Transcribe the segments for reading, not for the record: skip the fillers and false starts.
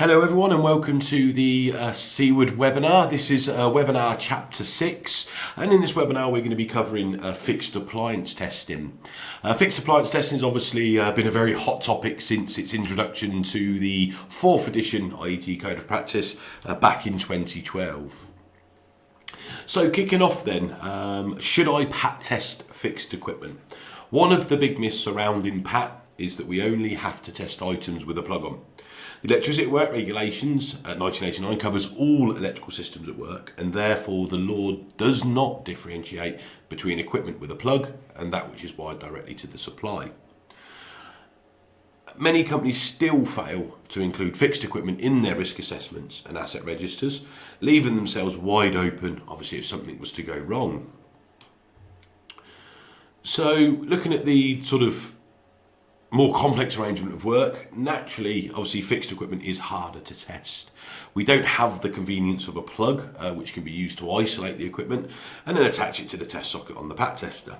Hello everyone and welcome to the Seaward webinar. This is webinar chapter 6, and in this webinar we're going to be covering fixed appliance testing. Fixed appliance testing has obviously been a very hot topic since its introduction to the 4th edition IET Code of Practice back in 2012. So kicking off then, should I PAT test fixed equipment? One of the big myths surrounding PAT is that we only have to test items with a plug on. The Electricity at Work Regulations at 1989 covers all electrical systems at work, and therefore the law does not differentiate between equipment with a plug and that which is wired directly to the supply. Many companies still fail to include fixed equipment in their risk assessments and asset registers, leaving themselves wide open, obviously, if something was to go wrong. So, looking at the sort of more complex arrangement of work, naturally, obviously, fixed equipment is harder to test. We don't have the convenience of a plug, which can be used to isolate the equipment and then attach it to the test socket on the PAT tester.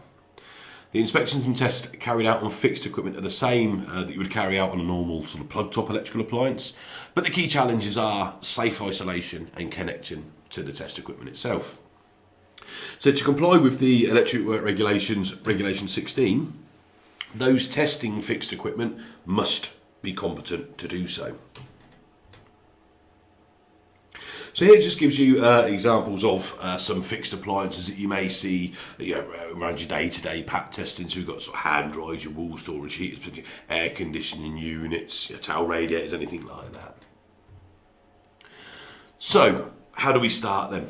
The inspections and tests carried out on fixed equipment are the same that you would carry out on a normal sort of plug-top electrical appliance, but the key challenges are safe isolation and connection to the test equipment itself. So to comply with the Electric Work Regulations, Regulation 16, those testing fixed equipment must be competent to do so. So here it just gives you examples of some fixed appliances that you may see around your day-to-day PAT testing. So we've got sort of hand dryers, your wall storage heaters, air conditioning units, your towel radiators, anything like that. So how do we start then?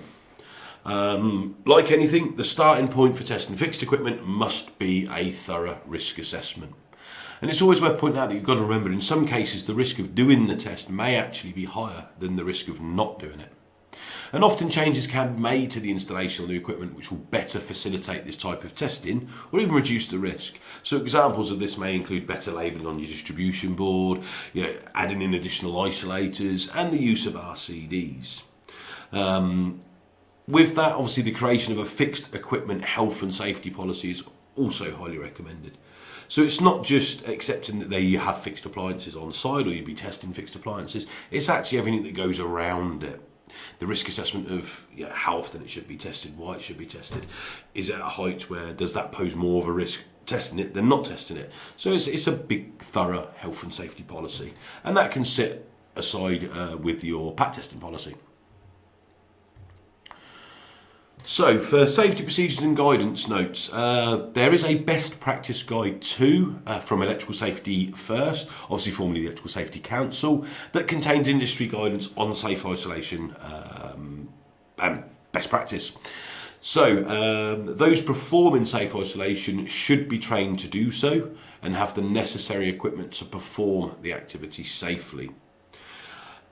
Like anything, the starting point for testing fixed equipment must be a thorough risk assessment. And it's always worth pointing out that you've got to remember, in some cases, the risk of doing the test may actually be higher than the risk of not doing it. And often changes can be made to the installation of the equipment which will better facilitate this type of testing or even reduce the risk. So examples of this may include better labelling on your distribution board, adding in additional isolators and the use of RCDs. With that, obviously, the creation of a fixed equipment health and safety policy is also highly recommended. So it's not just accepting that you have fixed appliances on site or you'd be testing fixed appliances, it's actually everything that goes around it. The risk assessment of how often it should be tested, why it should be tested, is it at a height where does that pose more of a risk testing it than not testing it? So it's a big, thorough health and safety policy, and that can sit aside with your PAT testing policy. So, for safety procedures and guidance notes, there is a best practice guide 2 from Electrical Safety First, obviously formerly the Electrical Safety Council, that contains industry guidance on safe isolation and best practice. So, those performing safe isolation should be trained to do so and have the necessary equipment to perform the activity safely.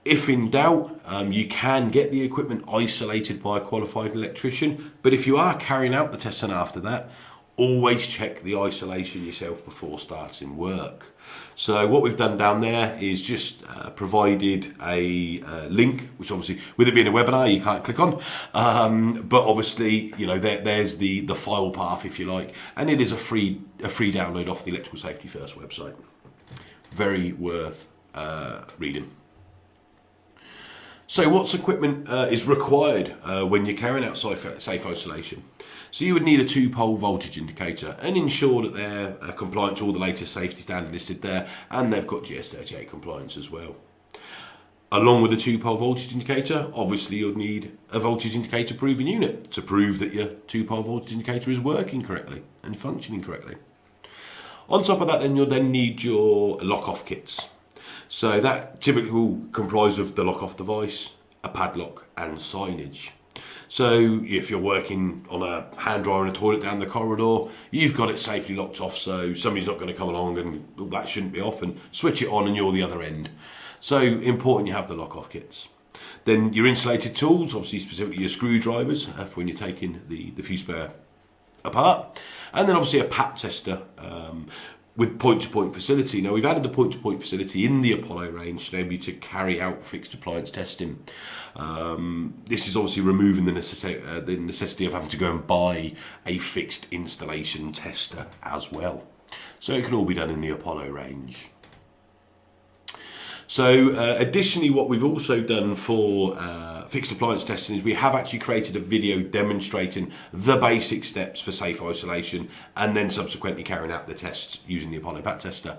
If in doubt, you can get the equipment isolated by a qualified electrician, but if you are carrying out the testing after that, always check the isolation yourself before starting work. So what we've done down there is just provided a link, which obviously, with it being a webinar, you can't click on, but obviously, there's the file path, if you like, and it is a free download off the Electrical Safety First website. Very worth reading. So what equipment is required when you're carrying out safe isolation? So you would need a 2-pole voltage indicator and ensure that they're compliant to all the latest safety standards listed there, and they've got GS38 compliance as well. Along with the 2-pole voltage indicator, obviously you'll need a voltage indicator proving unit to prove that your 2-pole voltage indicator is working correctly and functioning correctly. On top of that, then you'll then need your lock-off kits. So that typically will comprise of the lock-off device, a padlock and signage. So if you're working on a hand dryer in a toilet down the corridor, you've got it safely locked off, so somebody's not going to come along and that shouldn't be off, and switch it on and you're the other end. So important you have the lock-off kits. Then your insulated tools, obviously specifically your screwdrivers for when you're taking the fuse spare apart. And then obviously a PAT tester with point-to-point facility. Now, we've added the point-to-point facility in the Apollo range to enable you to carry out fixed appliance testing. This is obviously removing the necessity of having to go and buy a fixed installation tester as well. So it can all be done in the Apollo range. So additionally, what we've also done for fixed appliance testing is we have actually created a video demonstrating the basic steps for safe isolation and then subsequently carrying out the tests using the Apollo Pat Tester.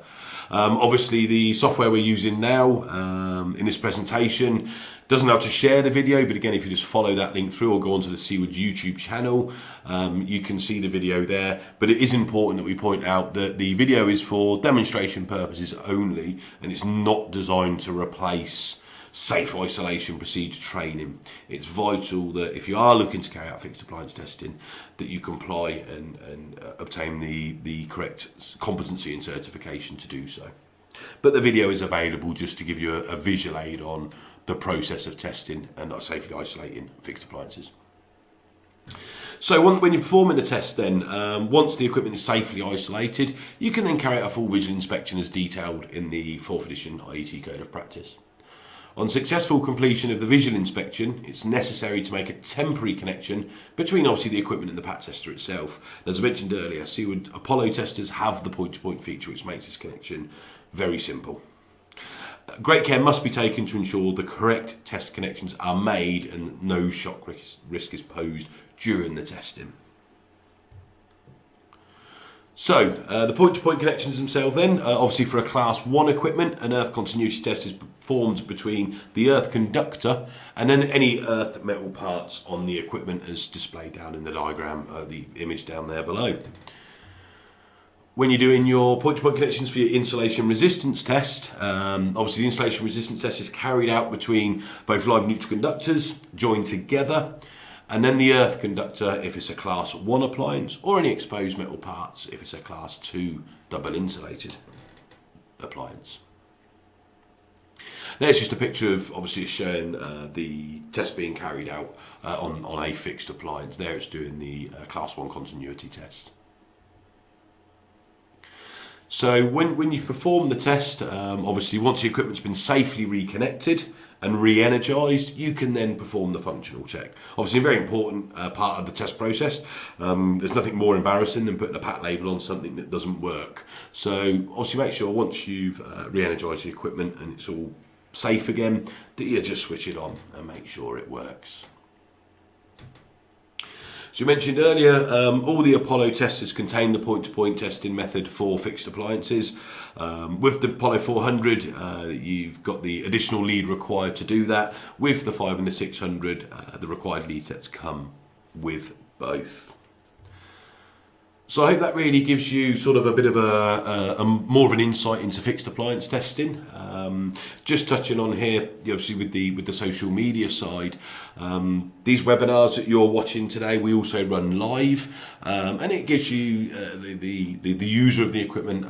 Obviously the software we're using now in this presentation doesn't allow to share the video, but again, if you just follow that link through or go onto the Seaward YouTube channel, you can see the video there. But it is important that we point out that the video is for demonstration purposes only, and it's not designed to replace safe isolation procedure training. It's vital that if you are looking to carry out fixed appliance testing, that you comply and obtain the correct competency and certification to do so. But the video is available just to give you a visual aid on the process of testing and not safely isolating fixed appliances. So when you're performing the test then, once the equipment is safely isolated, you can then carry out a full visual inspection as detailed in the 4th edition IET Code of Practice. On successful completion of the visual inspection, it's necessary to make a temporary connection between obviously the equipment and the Pat Tester itself. As I mentioned earlier, Seaward Apollo testers have the point-to-point feature, which makes this connection very simple. Great care must be taken to ensure the correct test connections are made and no shock risk is posed during the testing. So, the point-to-point connections themselves then, obviously for a Class 1 equipment, an earth continuity test is performed between the earth conductor and then any earth metal parts on the equipment as displayed down in the diagram, the image down there below. When you're doing your point-to-point connections for your insulation resistance test, obviously the insulation resistance test is carried out between both live neutral conductors joined together, and then the earth conductor if it's a Class 1 appliance, or any exposed metal parts if it's a Class 2 double insulated appliance. There's just a picture of obviously showing the test being carried out on a fixed appliance. There it's doing the Class 1 continuity test. So when you've performed the test, obviously once the equipment's been safely reconnected and re-energised, you can then perform the functional check. Obviously a very important part of the test process. There's nothing more embarrassing than putting a PAT label on something that doesn't work. So obviously make sure once you've re-energised the equipment and it's all safe again, that you just switch it on and make sure it works. So you mentioned earlier, all the Apollo testers contain the point-to-point testing method for fixed appliances. With the Apollo 400, you've got the additional lead required to do that. With the 5 and the 600, the required lead sets come with both. So I hope that really gives you sort of a bit of a more of an insight into fixed appliance testing. Just touching on here, obviously with the social media side, these webinars that you're watching today, we also run live, and it gives you the user of the equipment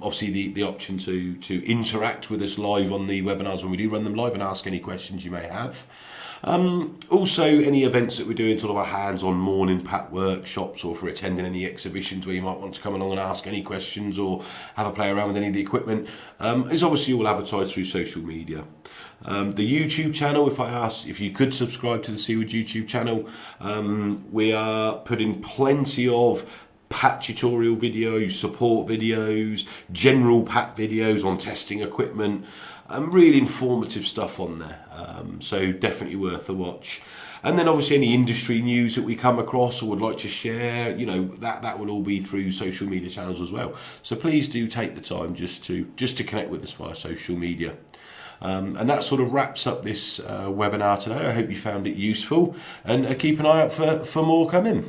obviously the option to interact with us live on the webinars when we do run them live and ask any questions you may have. Also any events that we're doing, sort of our hands-on morning PAT workshops, or for attending any exhibitions where you might want to come along and ask any questions or have a play around with any of the equipment, is obviously all advertised through social media. The YouTube channel, if I ask if you could subscribe to the Seaward YouTube channel, we are putting plenty of PAT tutorial videos, support videos, general PAT videos on testing equipment, really informative stuff on there, so definitely worth a watch. And then obviously any industry news that we come across or would like to share, that will all be through social media channels as well. So please do take the time just to connect with us via social media. And that sort of wraps up this webinar today. I hope you found it useful, and keep an eye out for more coming.